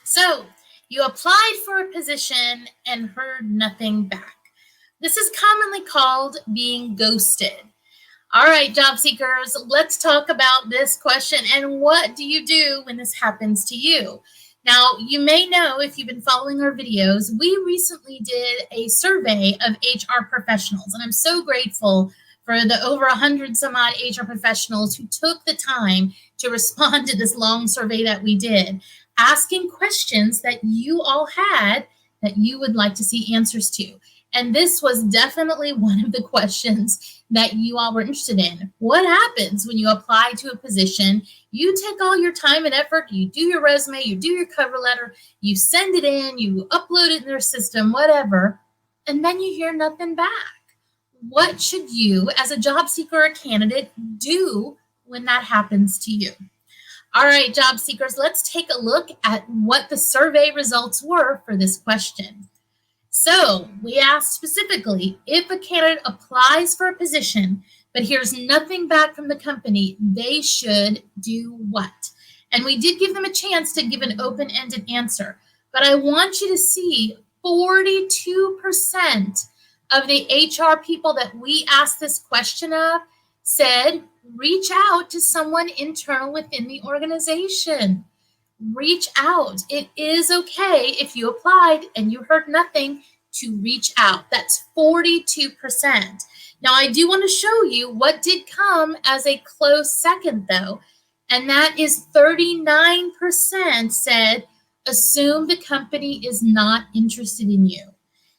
So you applied for a position and heard nothing back. This is commonly called being ghosted. All right, job seekers, let's talk about this question and what do you do when this happens to you? Now, you may know if you've been following our videos, we recently did a survey of HR professionals, and I'm so grateful for the over 100 some odd HR professionals who took the time to respond to this long survey that we did, asking questions that you all had that you would like to see answers to. And this was definitely one of the questions that you all were interested in. What happens when you apply to a position? You take all your time and effort, you do your resume, you do your cover letter, you send it in, you upload it in their system, whatever, and then you hear nothing back. What should you, as a job seeker or candidate, do when that happens to you? All right, job seekers, let's take a look at what the survey results were for this question. So we asked specifically, if a candidate applies for a position but hears nothing back from the company, they should do what? And we did give them a chance to give an open-ended answer. But I want you to see 42% of the HR people that we asked this question of said, reach out to someone internal within the organization. Reach out. It is okay if you applied and you heard nothing to reach out. That's 42%. Now, I do want to show you what did come as a close second, though, and that is 39% said, assume the company is not interested in you.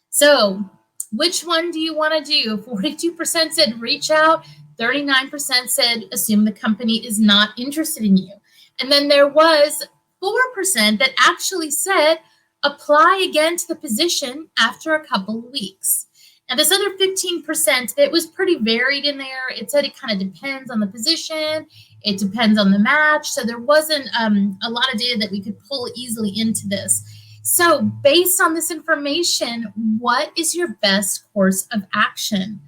So which one do you want to do? 42% said reach out. 39% said assume the company is not interested in you. And then there was 4% that actually said apply again to the position after a couple of weeks. Now, this other 15%, it was pretty varied in there. It said it kind of depends on the position. It depends on the match. So there wasn't a lot of data that we could pull easily into this. So based on this information, what is your best course of action?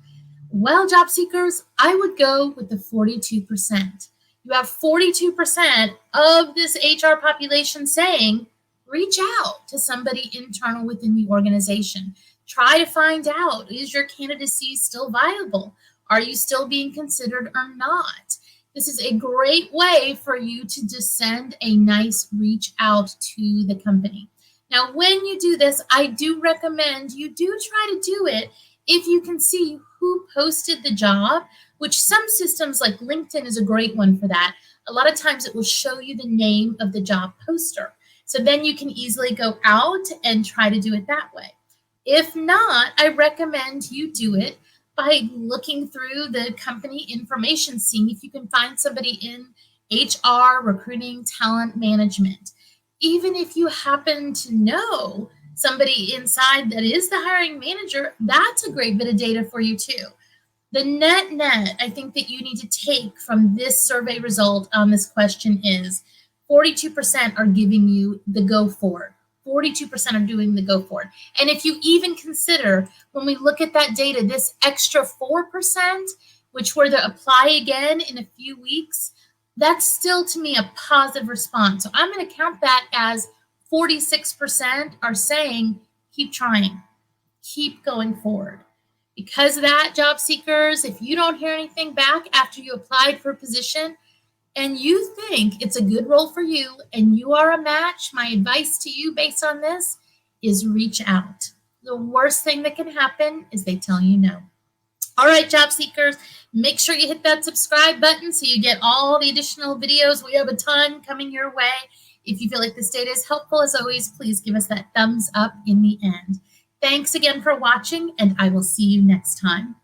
Well, job seekers, I would go with the 42%. You have 42% of this HR population saying, reach out to somebody internal within the organization. Try to find out, is your candidacy still viable? Are you still being considered or not? This is a great way for you to just send a nice reach out to the company. Now, when you do this, I do recommend you do try to do it if you can see who posted the job, which some systems like LinkedIn is a great one for that. A lot of times it will show you the name of the job poster. So then you can easily go out and try to do it that way. If not, I recommend you do it by looking through the company information, seeing if you can find somebody in HR, recruiting, talent management. Even if you happen to know somebody inside that is the hiring manager, that's a great bit of data for you too. The net, I think that you need to take from this survey result on this question is 42% are giving you the go forward. 42% are doing the go forward. And if you even consider, when we look at that data, this extra 4%, which were to apply again in a few weeks, that's still to me a positive response. So I'm going to count that as 46% are saying, keep trying, keep going forward. Because of that, job seekers, if you don't hear anything back after you applied for a position and you think it's a good role for you and you are a match, my advice to you based on this is reach out. The worst thing that can happen is they tell you no. All right, job seekers, make sure you hit that subscribe button so you get all the additional videos. We have a ton coming your way. If you feel like this data is helpful, as always, please give us that thumbs up in the end. Thanks again for watching, and I will see you next time.